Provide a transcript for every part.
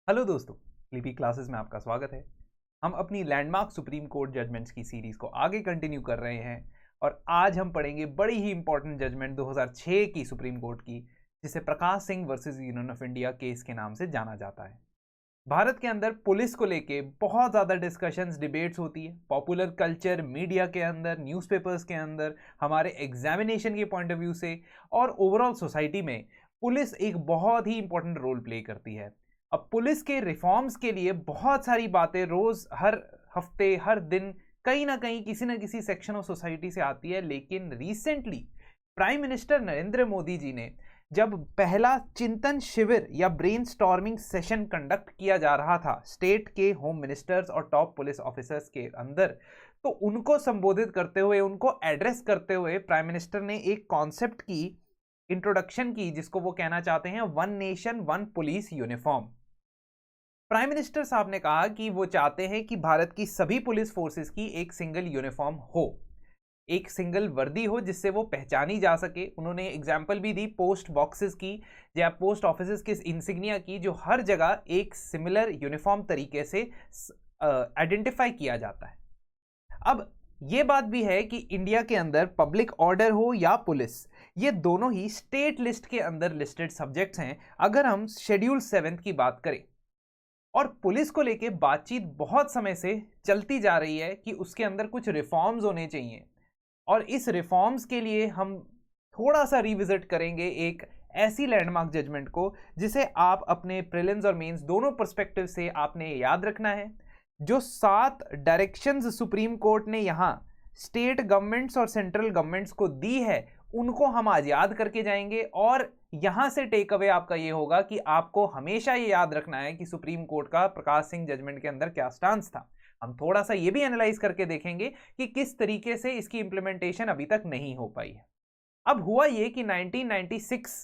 Hello दोस्तों, लिपि classes में आपका स्वागत है। हम अपनी लैंडमार्क सुप्रीम कोर्ट जजमेंट्स की सीरीज को आगे कंटिन्यू कर रहे हैं और आज हम पढ़ेंगे बड़ी ही इंपॉर्टेंट जजमेंट 2006 की सुप्रीम कोर्ट की, जिसे Prakash Singh versus union of India case के नाम से जाना जाता है। भारत के अंदर पुलिस को लेके बहुत ज़्यादा डिस्कशंस डिबेट्स होती है, पॉपुलर कल्चर, मीडिया के अंदर, न्यूज़पेपर्स के अंदर, हमारे एग्जामिनेशन के पॉइंट ऑफ व्यू से और ओवरऑल सोसाइटी में पुलिस एक बहुत ही इंपॉर्टेंट रोल प्ले करती है। अब पुलिस के रिफॉर्म्स के लिए बहुत सारी बातें रोज़, हर हफ्ते, हर दिन कहीं ना कहीं किसी न किसी सेक्शन ऑफ सोसाइटी से आती है, लेकिन recently prime minister Narendra Modi ji ने जब पहला चिंतन शिविर या ब्रेन स्टॉर्मिंग सेशन कंडक्ट किया जा रहा था स्टेट के होम मिनिस्टर्स और टॉप पुलिस ऑफिसर्स के अंदर, तो उनको संबोधित करते हुए, उनको एड्रेस करते हुए प्राइम मिनिस्टर ने एक कॉन्सेप्ट की इंट्रोडक्शन की, जिसको वो कहना चाहते हैं one nation one police uniform. Prime minister साहब ने कहा कि वो चाहते हैं कि भारत की सभी पुलिस फोर्सेस की एक सिंगल यूनिफॉर्म हो, एक सिंगल वर्दी हो जिससे वो पहचानी जा सके। उन्होंने एग्जाम्पल भी दी पोस्ट बॉक्सेस की या पोस्ट ऑफिसेस के इंसिग्निया की, जो हर जगह एक सिमिलर यूनिफॉर्म तरीके से आइडेंटिफाई किया जाता है। अब ये बात भी है कि इंडिया के अंदर पब्लिक ऑर्डर हो या पुलिस, ये दोनों ही स्टेट लिस्ट के अंदर लिस्टेड सब्जेक्ट्स हैं अगर हम शेड्यूल 7 की बात करें। और पुलिस को लेके बातचीत बहुत समय से चलती जा रही है कि उसके अंदर कुछ रिफॉर्म्स होने चाहिए, और इस रिफॉर्म्स के लिए हम थोड़ा सा रिविजिट करेंगे एक ऐसी लैंडमार्क जजमेंट को जिसे आप अपने प्रीलिम्स और मेंस दोनों पर्सपेक्टिव से आपने याद रखना है। जो 7 डायरेक्शंस सुप्रीम कोर्ट ने यहाँ स्टेट गवर्नमेंट्स और सेंट्रल गवर्नमेंट्स को दी है, उनको हम आज याद करके जाएंगे। और यहां से टेक अवे आपका ये होगा कि आपको हमेशा ये याद रखना है कि सुप्रीम कोर्ट का प्रकाश सिंह जजमेंट के अंदर क्या स्टांस था। हम थोड़ा सा ये भी एनालाइज करके देखेंगे कि किस तरीके से इसकी इंप्लीमेंटेशन अभी तक नहीं हो पाई है। अब हुआ ये कि 1996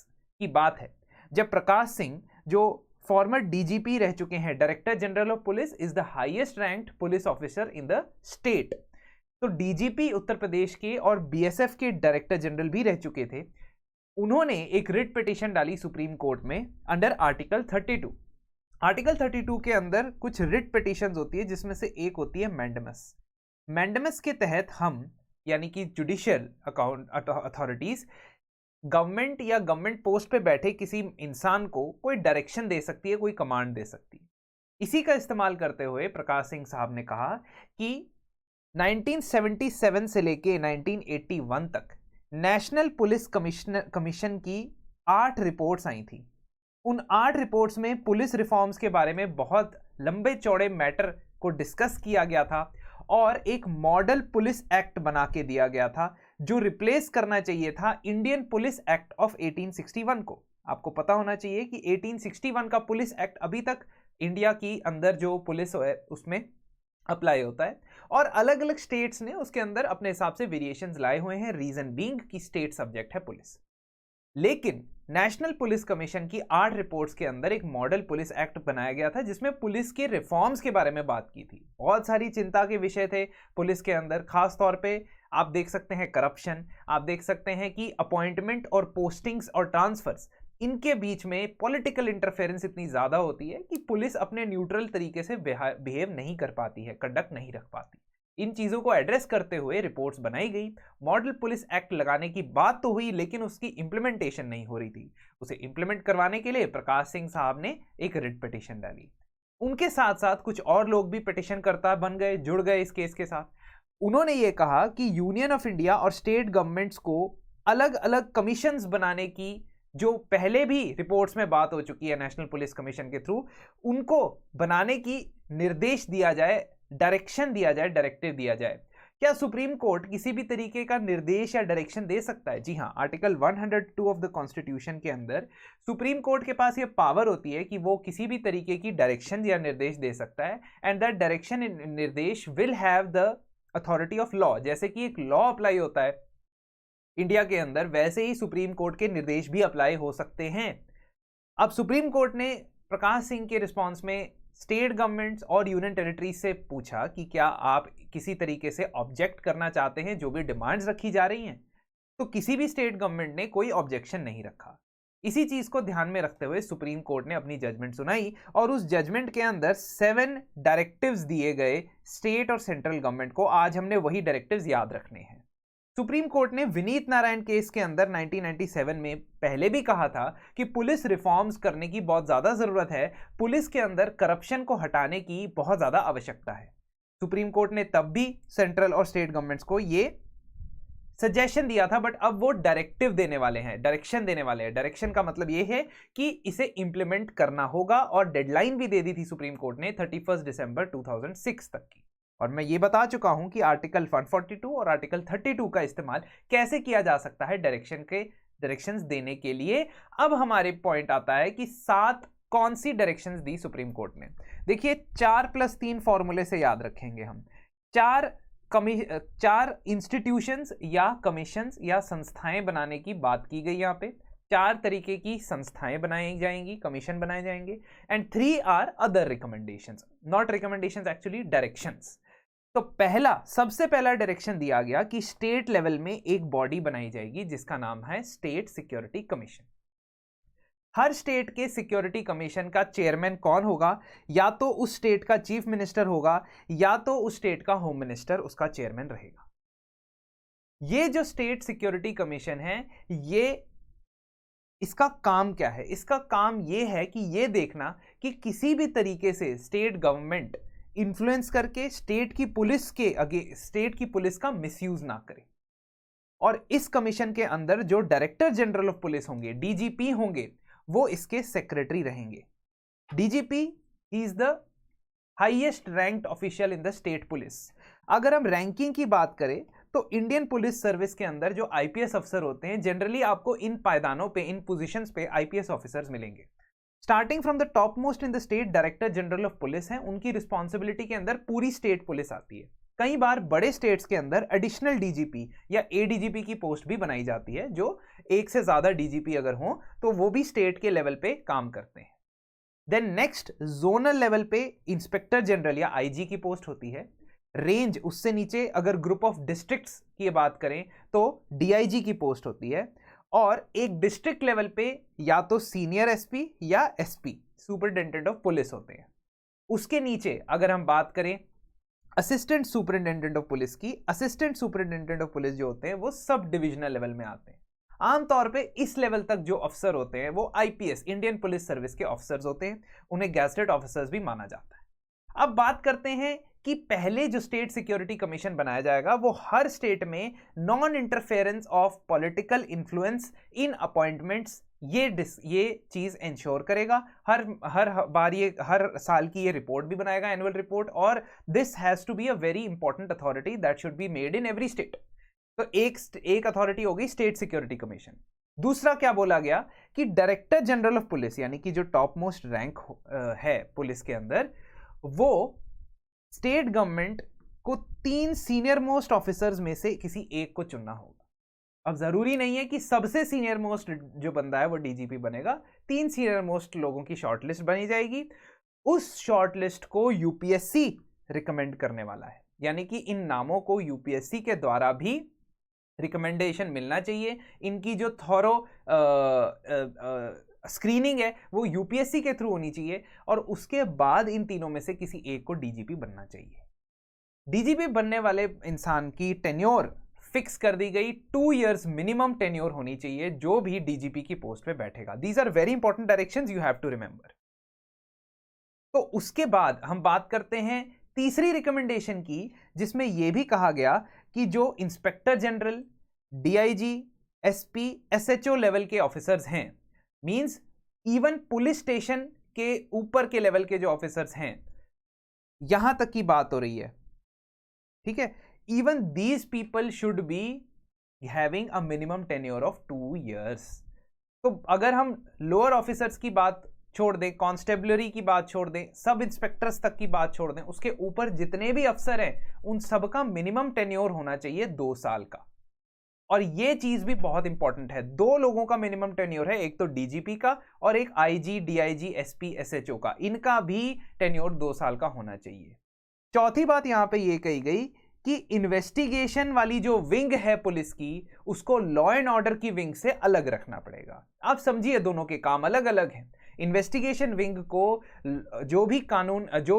की बात है, जब प्रकाश सिंह, जो फॉर्मर डीजीपी रह चुके हैं, director general of police is the highest ranked police officer in the state, तो डीजीपी उत्तर प्रदेश के और बीएसएफ के डायरेक्टर जनरल भी रह चुके थे, उन्होंने एक रिट पिटीशन डाली सुप्रीम कोर्ट में अंडर आर्टिकल 32। आर्टिकल 32 के अंदर कुछ रिट पिटीशंस होती है, जिसमें से एक होती है मैंडेमस। मैंडेमस के तहत हम, यानी कि जुडिशियल अथॉरिटीज, गवर्नमेंट या गवर्नमेंट पोस्ट पे बैठे किसी इंसान को कोई डायरेक्शन दे सकती है, कोई कमांड दे सकती है। इसी का इस्तेमाल करते हुए प्रकाश सिंह साहब ने कहा कि 1977 से लेके 1981 तक नेशनल पुलिस कमीशन की 8 रिपोर्ट्स आई थी। उन 8 रिपोर्ट्स में पुलिस रिफॉर्म्स के बारे में बहुत लंबे चौड़े मैटर को डिस्कस किया गया था और एक मॉडल पुलिस एक्ट बना के दिया गया था, जो रिप्लेस करना चाहिए था इंडियन पुलिस एक्ट ऑफ 1861 को। आपको पता होना चाहिए कि 1861 का पुलिस एक्ट अभी तक इंडिया की अंदर जो पुलिस है उसमें अप्लाई होता है, और अलग अलग स्टेट्स ने उसके अंदर अपने हिसाब से वेरिएशंस लाए हुए हैं, रीजन बीइंग कि स्टेट सब्जेक्ट है पुलिस। लेकिन नेशनल पुलिस कमीशन की 8 रिपोर्ट्स के अंदर एक मॉडल पुलिस एक्ट बनाया गया था, जिसमें पुलिस के रिफॉर्म्स के बारे में बात की थी। बहुत सारी चिंता के विषय थे पुलिस के अंदर, खास तौर पे आप देख सकते हैं करप्शन, आप देख सकते हैं कि अपॉइंटमेंट और पोस्टिंग्स और ट्रांसफर्स, इनके बीच में पॉलिटिकल इंटरफेरेंस इतनी ज़्यादा होती है कि पुलिस अपने न्यूट्रल तरीके से बिहेव नहीं कर पाती है, कंडक्ट नहीं रख पाती। इन चीज़ों को एड्रेस करते हुए रिपोर्ट्स बनाई गई। मॉडल पुलिस एक्ट लगाने की बात तो हुई, लेकिन उसकी इंप्लीमेंटेशन नहीं हो रही थी। उसे इंप्लीमेंट करवाने के लिए प्रकाश सिंह साहब ने एक रिट पिटीशन डाली। उनके साथ साथ कुछ और लोग भी पिटीशन करता बन गए, जुड़ गए इस केस के साथ। उन्होंने ये कहा कि यूनियन ऑफ इंडिया और स्टेट गवर्नमेंट्स को अलग अलग कमीशंस बनाने की, जो पहले भी रिपोर्ट्स में बात हो चुकी है नेशनल पुलिस कमीशन के थ्रू, उनको बनाने की निर्देश दिया जाए, डायरेक्शन दिया जाए, डायरेक्टिव दिया जाए। क्या सुप्रीम कोर्ट किसी भी तरीके का निर्देश या डायरेक्शन दे सकता है? जी हाँ, आर्टिकल 102 ऑफ द कॉन्स्टिट्यूशन के अंदर सुप्रीम कोर्ट के पास ये पावर होती है कि वो किसी भी तरीके की डायरेक्शन या निर्देश दे सकता है, एंड दैट डायरेक्शन निर्देश will have the authority of law. जैसे कि एक लॉ अप्लाई होता है इंडिया के अंदर, वैसे ही सुप्रीम कोर्ट के निर्देश भी अप्लाई हो सकते हैं। अब सुप्रीम कोर्ट ने प्रकाश सिंह के रिस्पॉन्स में स्टेट गवर्नमेंट्स और यूनियन टेरिटरीज से पूछा कि क्या आप किसी तरीके से ऑब्जेक्ट करना चाहते हैं जो भी डिमांड्स रखी जा रही हैं, तो किसी भी स्टेट गवर्नमेंट ने कोई ऑब्जेक्शन नहीं रखा। इसी चीज को ध्यान में रखते हुए सुप्रीम कोर्ट ने अपनी जजमेंट सुनाई और उस जजमेंट के अंदर 7 डायरेक्टिव्स दिए गए स्टेट और सेंट्रल गवर्नमेंट को। आज हमने वही डायरेक्टिव्स याद रखने हैं। सुप्रीम कोर्ट ने विनीत नारायण केस के अंदर 1997 में पहले भी कहा था कि पुलिस रिफॉर्म्स करने की बहुत ज्यादा जरूरत है, पुलिस के अंदर करप्शन को हटाने की बहुत ज्यादा आवश्यकता है। सुप्रीम कोर्ट ने तब भी सेंट्रल और स्टेट गवर्नमेंट्स को ये सजेशन दिया था, बट अब वो डायरेक्टिव देने वाले हैं, डायरेक्शन देने वाले हैं। डायरेक्शन का मतलब ये है कि इसे इंप्लीमेंट करना होगा और डेडलाइन भी दे दी थी सुप्रीम कोर्ट ने 31 दिसंबर 2006 तक की। और मैं ये बता चुका हूं कि आर्टिकल 142 और आर्टिकल 32 का इस्तेमाल कैसे किया जा सकता है डायरेक्शंस देने के लिए। अब हमारे पॉइंट आता है कि 7 कौन सी डायरेक्शंस दी सुप्रीम कोर्ट ने। देखिए 4+3 फॉर्मूले से याद रखेंगे हम। 4 इंस्टीट्यूशंस या कमीशंस या संस्थाएं बनाने की बात की गई। यहाँ पे 4 तरीके की संस्थाएं बनाई जाएंगी, कमीशन बनाए जाएंगे। And 3 are other recommendations, not recommendations, actually directions. तो सबसे पहला डायरेक्शन दिया गया कि स्टेट लेवल में एक बॉडी बनाई जाएगी जिसका नाम है स्टेट सिक्योरिटी कमीशन। हर स्टेट के सिक्योरिटी कमीशन का चेयरमैन कौन होगा? या तो उस स्टेट का चीफ मिनिस्टर होगा या तो उस स्टेट का होम मिनिस्टर उसका चेयरमैन रहेगा। ये जो स्टेट सिक्योरिटी कमीशन है, इसका काम क्या है? इसका काम ये है कि ये देखना कि किसी भी तरीके से स्टेट गवर्नमेंट इन्फ्लुएंस करके स्टेट की पुलिस का मिसयूज ना करे। और इस कमीशन के अंदर जो डायरेक्टर जनरल ऑफ पुलिस होंगे, डीजीपी होंगे, वो इसके सेक्रेटरी रहेंगे। DGP is the highest ranked official in the state police. अगर हम रैंकिंग की बात करें तो इंडियन पुलिस सर्विस के अंदर जो आईपीएस अफसर होते हैं, जनरली आपको इन पायदानों पे, इन पोजीशंस पे आईपीएस ऑफिसर्स मिलेंगे। Starting from the top most in the state director general of police है, उनकी रिस्पॉन्सिबिलिटी के अंदर पूरी स्टेट पुलिस आती है। कई बार बड़े स्टेट्स के अंदर एडिशनल डीजीपी या एडीजीपी की पोस्ट भी बनाई जाती है, जो एक से ज्यादा डीजीपी अगर हो तो वो भी स्टेट के लेवल पे काम करते हैं। देन नेक्स्ट जोनल लेवल पे इंस्पेक्टर जनरल या आईजी की पोस्ट होती है। रेंज उससे नीचे अगर ग्रुप ऑफ डिस्ट्रिक्ट्स की बात करें तो डीआईजी की पोस्ट होती है। और एक डिस्ट्रिक्ट लेवल पे या तो सीनियर एसपी या एसपी, सुपरिटेंडेंट ऑफ पुलिस होते हैं। उसके नीचे अगर हम बात करें असिस्टेंट सुपरिटेंडेंट ऑफ पुलिस की, असिस्टेंट सुपरिटेंडेंट ऑफ पुलिस जो होते हैं वो सब डिविजनल लेवल में आते हैं। आमतौर पे इस लेवल तक जो अफसर होते हैं वो आईपीएस, इंडियन पुलिस सर्विस के ऑफिसर्स होते हैं, उन्हें गैजेटेड ऑफिसर्स भी माना जाता है। अब बात करते हैं कि पहले जो स्टेट सिक्योरिटी कमीशन बनाया जाएगा वो हर स्टेट में non interference of political influence in appointments ये चीज इंश्योर करेगा। हर साल की ये रिपोर्ट भी बनाएगा, एनुअल रिपोर्ट। और this has to be a very important authority that should be made in every state. तो एक अथॉरिटी होगी स्टेट सिक्योरिटी कमीशन। दूसरा क्या बोला गया कि डायरेक्टर जनरल ऑफ पुलिस, यानी कि जो टॉप मोस्ट रैंक है पुलिस के अंदर, वो स्टेट गवर्नमेंट को 3 सीनियर मोस्ट ऑफिसर्स में से किसी एक को चुनना होगा। अब जरूरी नहीं है कि सबसे सीनियर मोस्ट जो बंदा है वो डीजीपी बनेगा। 3 सीनियर मोस्ट लोगों की शॉर्टलिस्ट बनी जाएगी। उस शॉर्टलिस्ट को यूपीएससी रिकमेंड करने वाला है, यानी कि इन नामों को यूपीएससी के द्वारा भी रिकमेंडेशन मिलना चाहिए। इनकी जो थॉरो स्क्रीनिंग है वो यूपीएससी के थ्रू होनी चाहिए और उसके बाद इन तीनों में से किसी एक को डीजीपी बनना चाहिए। डीजीपी बनने वाले इंसान की टेन्योर फिक्स कर दी गई, 2 इयर्स मिनिमम टेन्योर होनी चाहिए जो भी डीजीपी की पोस्ट पे बैठेगा। These are very important directions, you have to remember. तो उसके बाद हम बात करते हैं तीसरी रिकमेंडेशन की, जिसमें यह भी कहा गया कि जो inspector general, DIG, SP, SHO level के ऑफिसर्स हैं, मींस इवन पुलिस स्टेशन के ऊपर के लेवल के जो ऑफिसर्स हैं, यहां तक की बात हो रही है, ठीक है, even these people should be having a minimum tenure of 2 years. तो अगर हम लोअर ऑफिसर्स की बात छोड़ दें, कांस्टेबलरी की बात छोड़ दें, सब इंस्पेक्टर्स तक की बात छोड़ दें, उसके ऊपर जितने भी अफसर हैं उन सबका मिनिमम टेन्योर होना चाहिए 2 साल का। और ये चीज भी बहुत इंपॉर्टेंट है, 2 लोगों का मिनिमम टेन्योर है, एक तो डीजीपी का और एक आईजी, डीआईजी, एसपी, एसएचओ का, इनका भी टेन्योर 2 साल का होना चाहिए। चौथी बात यहां पे ये कही गई कि इन्वेस्टिगेशन वाली जो विंग है पुलिस की, उसको लॉ एंड ऑर्डर की विंग से अलग रखना पड़ेगा। आप समझिए, दोनों के काम अलग अलग हैं। इन्वेस्टिगेशन विंग को जो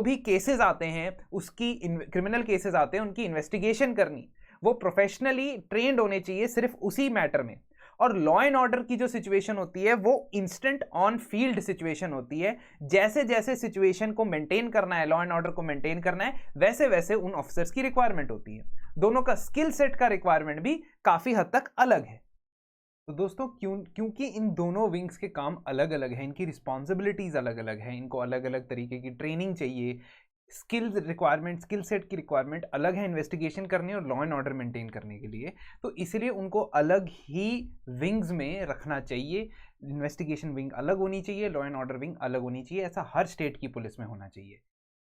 भी केसेस आते हैं, उसकी क्रिमिनल केसेस आते हैं, उनकी इन्वेस्टिगेशन करनी, वो प्रोफेशनली ट्रेंड होने चाहिए सिर्फ उसी मैटर में। और लॉ एंड ऑर्डर की जो सिचुएशन होती है वो इंस्टेंट ऑन फील्ड सिचुएशन होती है। जैसे जैसे सिचुएशन को मेंटेन करना है, लॉ एंड ऑर्डर को मेंटेन करना है, वैसे वैसे उन ऑफिसर्स की रिक्वायरमेंट होती है। दोनों का स्किल सेट का रिक्वायरमेंट भी काफी हद तक अलग है। तो दोस्तों, क्योंकि इन दोनों विंग्स के काम अलग अलग हैं, इनकी रिस्पॉन्सिबिलिटीज अलग अलग हैं, इनको अलग अलग तरीके की ट्रेनिंग चाहिए, स्किल सेट की रिक्वायरमेंट अलग है इन्वेस्टिगेशन करने और लॉ एंड ऑर्डर मेंटेन करने के लिए, तो इसलिए उनको अलग ही विंग्स में रखना चाहिए। इन्वेस्टिगेशन विंग अलग होनी चाहिए, लॉ एंड ऑर्डर विंग अलग होनी चाहिए। ऐसा हर स्टेट की पुलिस में होना चाहिए।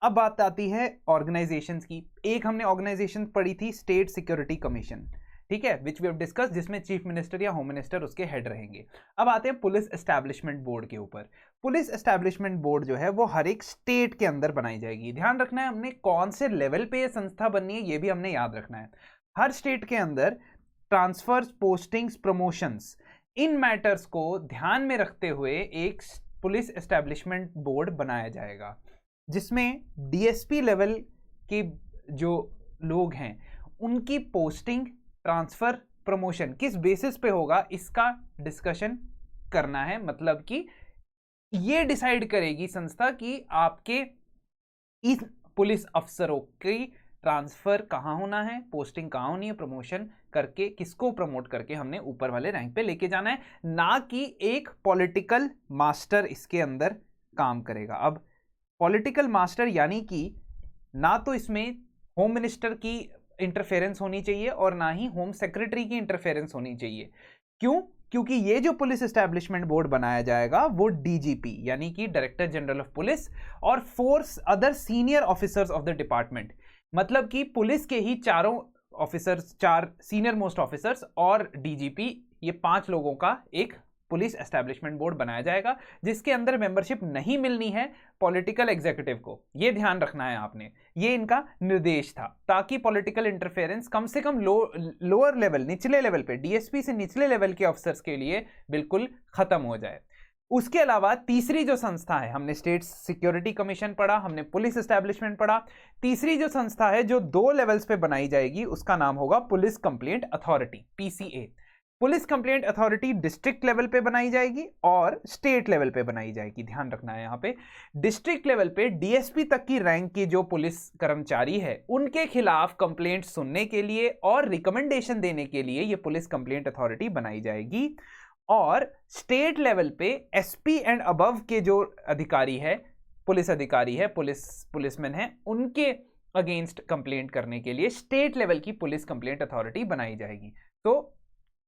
अब बात आती है ऑर्गेनाइजेशंस की। एक हमने ऑर्गेनाइजेशन पढ़ी थी, स्टेट सिक्योरिटी कमीशन, ठीक है, विच वी हैव डिस्कस, जिसमें चीफ मिनिस्टर या होम मिनिस्टर उसके हेड रहेंगे। अब आते हैं पुलिस एस्टैब्लिशमेंट बोर्ड के ऊपर। पुलिस एस्टैब्लिशमेंट बोर्ड जो है वो हर एक स्टेट के अंदर बनाई जाएगी। ध्यान रखना है हमने कौन से लेवल पे ये संस्था बननी है, ये भी हमने याद रखना है। हर स्टेट के अंदर ट्रांसफर्स, पोस्टिंग्स, प्रमोशंस, इन मैटर्स को ध्यान में रखते हुए एक पुलिस एस्टैब्लिशमेंट बोर्ड बनाया जाएगा, जिसमें डीएसपी लेवल के जो लोग हैं उनकी पोस्टिंग, ट्रांसफर, प्रमोशन किस बेसिस पे होगा, इसका डिस्कशन करना है। मतलब कि ये डिसाइड करेगी संस्था कि आपके इस पुलिस अफसरों की ट्रांसफर कहाँ होना है, पोस्टिंग कहाँ होनी है, प्रमोशन करके किसको प्रमोट करके हमने ऊपर वाले रैंक पे लेके जाना है, ना कि एक पॉलिटिकल मास्टर इसके अंदर काम करेगा। अब पॉलिटिकल मास्टर यानी कि ना तो इसमें होम मिनिस्टर की इंटरफेरेंस होनी चाहिए और ना ही होम सेक्रेटरी की इंटरफेरेंस होनी चाहिए। क्यों? क्योंकि ये जो पुलिस एस्टैब्लिशमेंट बोर्ड बनाया जाएगा वो डीजीपी यानी कि डायरेक्टर जनरल ऑफ पुलिस और 4 other senior officers of the department, मतलब कि पुलिस के ही चारों ऑफिसर्स, 4 सीनियर मोस्ट ऑफिसर्स और डीजीपी, ये 5 लोगों का एक पुलिस एस्टैब्लिशमेंट बोर्ड बनाया जाएगा, जिसके अंदर मेंबरशिप नहीं मिलनी है पॉलिटिकल एग्जीक्यूटिव को। यह ध्यान रखना है आपने, ये इनका निर्देश था, ताकि पॉलिटिकल इंटरफेरेंस कम से कम लोअर लेवल, निचले लेवल पे, डीएसपी से निचले लेवल के ऑफिसर्स के लिए बिल्कुल खत्म हो जाए। उसके अलावा तीसरी जो संस्था है, हमने स्टेट सिक्योरिटी कमीशन पढ़ा, हमने पुलिस एस्टैब्लिशमेंट पढ़ा, तीसरी जो संस्था है जो 2 लेवल्स पे बनाई जाएगी उसका नाम होगा police complaint authority, PCA. Police complaint authority district level पे बनाई जाएगी और स्टेट लेवल पे बनाई जाएगी। ध्यान रखना है यहाँ पे, डिस्ट्रिक्ट लेवल पे डीएसपी तक की रैंक की जो पुलिस कर्मचारी है उनके खिलाफ कंप्लेंट सुनने के लिए और रिकमेंडेशन देने के लिए ये पुलिस कंप्लेंट अथॉरिटी बनाई जाएगी। और स्टेट लेवल पे एसपी एंड अबव के जो अधिकारी है, पुलिस अधिकारी है, पुलिसमैन है, उनके अगेंस्ट कंप्लेंट करने के लिए स्टेट लेवल की पुलिस कंप्लेंट अथॉरिटी बनाई जाएगी। तो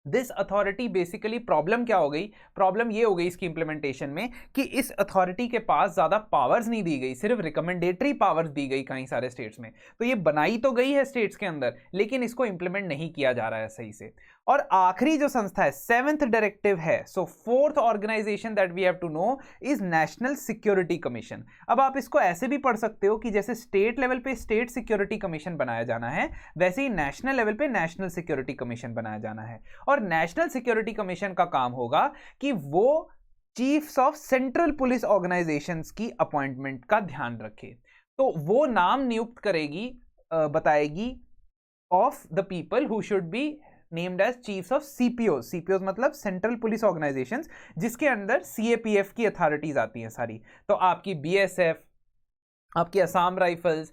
दिस अथॉरिटी बेसिकली, प्रॉब्लम क्या हो गई, प्रॉब्लम ये हो गई इसकी इंप्लीमेंटेशन में कि इस अथॉरिटी के पास ज्यादा पावर्स नहीं दी गई, सिर्फ रिकमेंडेटरी पावर्स दी गई कई सारे स्टेट्स में। तो ये बनाई तो गई है स्टेट्स के अंदर, लेकिन इसको इंप्लीमेंट नहीं किया जा रहा है सही से। और आखिरी जो संस्था है, 7th डायरेक्टिव है, so 4th organisation that we have to know is national security commission. अब आप इसको ऐसे भी पढ़ सकते हो कि जैसे स्टेट लेवल पे स्टेट सिक्योरिटी कमीशन बनाया जाना है, वैसे ही नेशनल लेवल पे नेशनल सिक्योरिटी कमीशन बनाया जाना है। और नेशनल सिक्योरिटी कमीशन का काम होगा कि वो chiefs of central police organisations की अपॉइंटमेंट का ध्यान रखे। तो वो नाम नियुक्त करेगी, बताएगी of the people who should be named as chiefs of CPO. CPO मतलब सेंट्रल पुलिस ऑर्गेनाइजेशंस, जिसके अंदर सीएपीएफ की अथॉरिटीज आती हैं सारी। तो आपकी बीएसएफ, आपकी असम राइफल्स,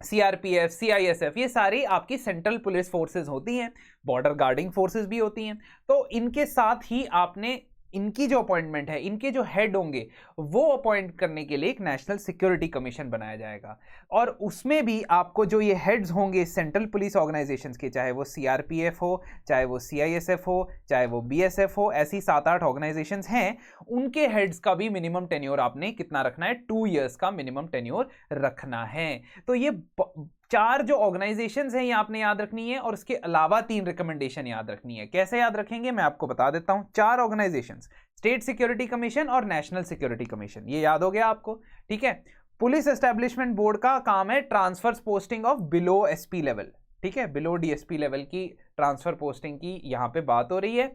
सीआरपीएफ, सीआईएसएफ, ये सारी आपकी सेंट्रल पुलिस फोर्सेस होती हैं, बॉर्डर गार्डिंग फोर्सेस भी होती हैं। तो इनके साथ ही आपने इनकी जो अपॉइंटमेंट है, इनके जो हेड होंगे वो अपॉइंट करने के लिए एक नेशनल सिक्योरिटी कमीशन बनाया जाएगा। और उसमें भी आपको जो ये हेड्स होंगे सेंट्रल पुलिस ऑर्गेनाइजेशंस के, चाहे वो सीआरपीएफ हो, चाहे वो सीआईएसएफ हो, चाहे वो बीएसएफ हो, ऐसी 7-8 ऑर्गेनाइजेशंस हैं, उनके हेड्स का भी मिनिमम टेन्योर आपने कितना रखना है, 2 इयर्स का मिनिमम टेन्योर रखना है। तो ये 4 जो ऑर्गेनाइजेशंस हैं ये आपने याद रखनी है, और उसके अलावा 3 रिकमेंडेशन याद रखनी है। कैसे याद रखेंगे मैं आपको बता देता हूं। 4 ऑर्गेनाइजेशंस, स्टेट सिक्योरिटी कमीशन और नेशनल सिक्योरिटी कमीशन, ये याद हो गया आपको, ठीक है। पुलिस एस्टैब्लिशमेंट बोर्ड का काम है transfer posting of below SP level, ठीक है, बिलो डीएसपी लेवल की ट्रांसफर पोस्टिंग की यहां पे बात हो रही है।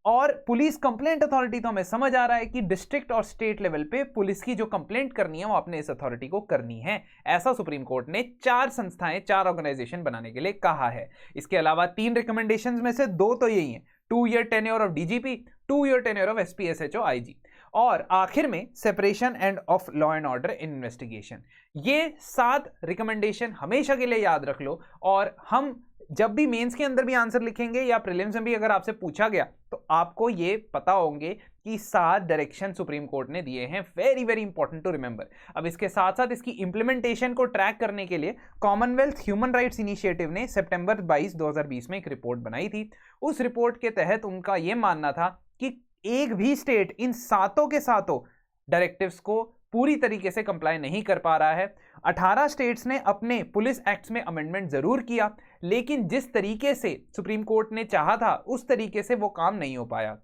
और पुलिस कंप्लेंट अथॉरिटी तो हमें समझ आ रहा है कि डिस्ट्रिक्ट और स्टेट लेवल पे पुलिस की जो कंप्लेंट करनी है वो अपने इस अथॉरिटी को करनी है। ऐसा सुप्रीम कोर्ट ने 4 संस्थाएं, 4 ऑर्गेनाइजेशन बनाने के लिए कहा है। इसके अलावा 3 रिकमेंडेशंस में से 2 तो यही हैं, 2 year tenure of DGP, 2 year tenure of SP SHO IG, और आखिर में separation end of law and order in investigation. ये 7 रिकमेंडेशन हमेशा के लिए याद रख लो, और हम जब भी मेंस के अंदर भी आंसर लिखेंगे या प्रीलिम्स में भी अगर आपसे पूछा गया तो आपको ये पता होंगे कि 7 डायरेक्शन सुप्रीम कोर्ट ने दिए हैं। Very very important to remember. अब इसके साथ साथ इसकी इंप्लीमेंटेशन को ट्रैक करने के लिए कॉमनवेल्थ ह्यूमन राइट्स इनिशिएटिव ने सितंबर 22, 2020 में एक रिपोर्ट बनाई थी। उस रिपोर्ट के तहत उनका यह मानना था कि एक भी स्टेट इन 7 के 7 डायरेक्टिव्स को पूरी तरीके से कंप्लाई नहीं कर पा रहा है। 18 स्टेट्स ने अपने पुलिस एक्ट्स में अमेंडमेंट जरूर किया, लेकिन जिस तरीके से सुप्रीम कोर्ट ने चाहा था उस तरीके से वो काम नहीं हो पाया।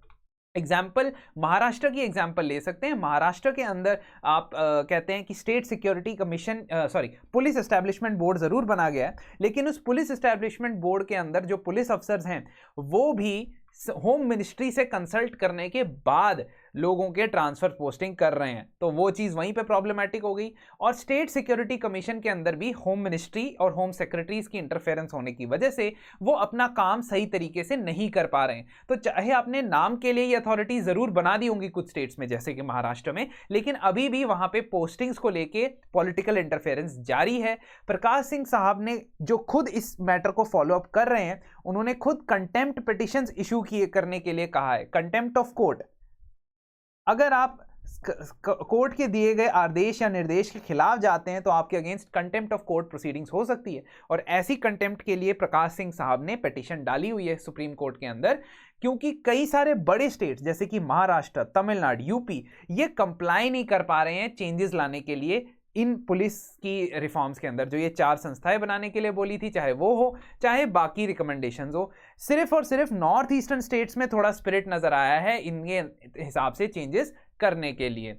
एग्जाम्पल, महाराष्ट्र की एग्जाम्पल ले सकते हैं। महाराष्ट्र के अंदर आप कहते हैं कि state security commission police establishment board जरूर बना गया है, लेकिन उस पुलिस एस्टैब्लिशमेंट बोर्ड के अंदर जो पुलिस अफसर्स हैं वो भी होम मिनिस्ट्री से कंसल्ट करने के बाद लोगों के ट्रांसफर पोस्टिंग कर रहे हैं, तो वो चीज़ वहीं पे प्रॉब्लमैटिक हो गई। और स्टेट सिक्योरिटी कमीशन के अंदर भी होम मिनिस्ट्री और होम सेक्रेटरीज की इंटरफेरेंस होने की वजह से वो अपना काम सही तरीके से नहीं कर पा रहे हैं। तो चाहे आपने नाम के लिए ये अथॉरिटी ज़रूर बना दी होंगी कुछ स्टेट्स में, जैसे कि महाराष्ट्र में, लेकिन अभी भी वहाँ पे पोस्टिंग्स को लेके पॉलिटिकल इंटरफेरेंस जारी है। प्रकाश सिंह साहब ने जो खुद इस मैटर को फॉलोअप कर रहे हैं, उन्होंने खुद कंटेम्प्ट पिटिशंस इशू करने के लिए कहा है। कंटेम्प्ट ऑफ कोर्ट, अगर आप कोर्ट के दिए गए आदेश या निर्देश के खिलाफ जाते हैं तो आपके against contempt of court proceedings हो सकती है, और ऐसी कंटेम्प्ट के लिए प्रकाश सिंह साहब ने पिटीशन डाली हुई है सुप्रीम कोर्ट के अंदर, क्योंकि कई सारे बड़े स्टेट्स जैसे कि महाराष्ट्र, तमिलनाडु, यूपी ये कंप्लाई नहीं कर पा रहे हैं चेंजेस लाने के लिए इन पुलिस की रिफॉर्म्स के अंदर जो ये 4 संस्थाएं बनाने के लिए बोली थी, चाहे वो हो चाहे बाकी रिकमेंडेशंस हो। सिर्फ और सिर्फ नॉर्थ ईस्टर्न स्टेट्स में थोड़ा स्पिरिट नजर आया है इनके हिसाब से चेंजेस करने के लिए।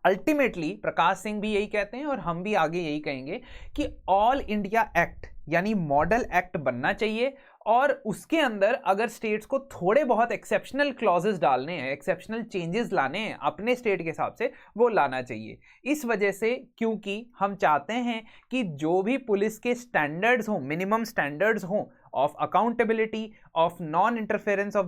अल्टीमेटली प्रकाश सिंह भी यही कहते हैं और हम भी आगे यही कहेंगे कि ऑल इंडिया एक्ट यानी मॉडल एक्ट बनना चाहिए, और उसके अंदर अगर स्टेट्स को थोड़े बहुत एक्सेप्शनल क्लॉजेस डालने हैं, एक्सेप्शनल चेंजेस लाने हैं अपने स्टेट के हिसाब से, वो लाना चाहिए। इस वजह से, क्योंकि हम चाहते हैं कि जो भी पुलिस के स्टैंडर्ड्स हों, मिनिमम स्टैंडर्ड्स हों of accountability, of non interference of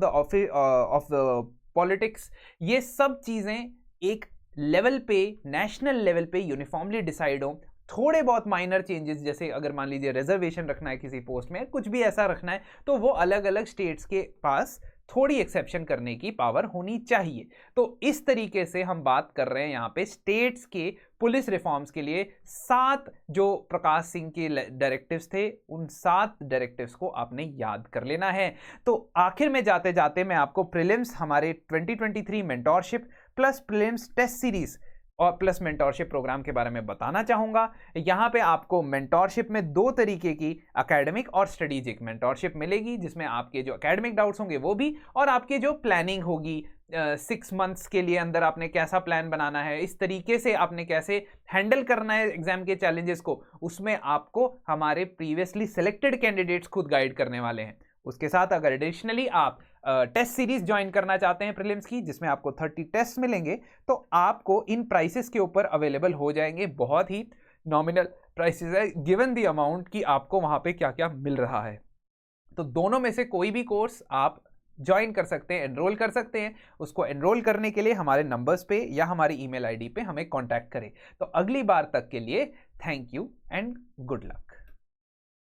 the politics, ये सब चीज़ें एक लेवल पे, नेशनल लेवल पे यूनिफॉर्मली डिसाइड हो। थोड़े बहुत माइनर चेंजेस, जैसे अगर मान लीजिए रिजर्वेशन रखना है किसी पोस्ट में, कुछ भी ऐसा रखना है, तो वो अलग अलग स्टेट्स के पास थोड़ी एक्सेप्शन करने की पावर होनी चाहिए। तो इस तरीके से हम बात कर रहे हैं यहाँ पे स्टेट्स के पुलिस रिफॉर्म्स के लिए 7 जो प्रकाश सिंह के डायरेक्टिव्स थे, उन 7 डायरेक्टिव्स को आपने याद कर लेना है। तो आखिर में जाते जाते मैं आपको प्रीलिम्स, हमारे 2023 mentorship plus prelims test series और प्लस मेंटोरशिप प्रोग्राम के बारे में बताना चाहूँगा। यहाँ पे आपको मेंटोरशिप में 2 तरीके की एकेडमिक और स्ट्रेटेजिक मेंटोरशिप मिलेगी, जिसमें आपके जो एकेडमिक डाउट्स होंगे वो भी, और आपके जो प्लानिंग होगी 6 मंथ्स के लिए अंदर आपने कैसा प्लान बनाना है, इस तरीके से आपने कैसे हैंडल करना है एग्जाम के चैलेंजेस को, उसमें आपको हमारे प्रीवियसली सिलेक्टेड कैंडिडेट्स खुद गाइड करने वाले हैं। उसके साथ अगर एडिशनली आप टेस्ट सीरीज ज्वाइन करना चाहते हैं प्रीलिम्स की, जिसमें आपको 30 टेस्ट मिलेंगे, तो आपको इन प्राइसेस के ऊपर अवेलेबल हो जाएंगे। बहुत ही नॉमिनल प्राइसेस है गिवन द अमाउंट कि आपको वहाँ पे क्या क्या मिल रहा है। तो दोनों में से कोई भी कोर्स आप ज्वाइन कर सकते हैं, एनरोल कर सकते हैं। उसको एनरोल करने के लिए हमारे नंबर्स पे या हमारी ईमेल आईडी पे हमें कांटेक्ट करें। तो अगली बार तक के लिए thank you and good luck.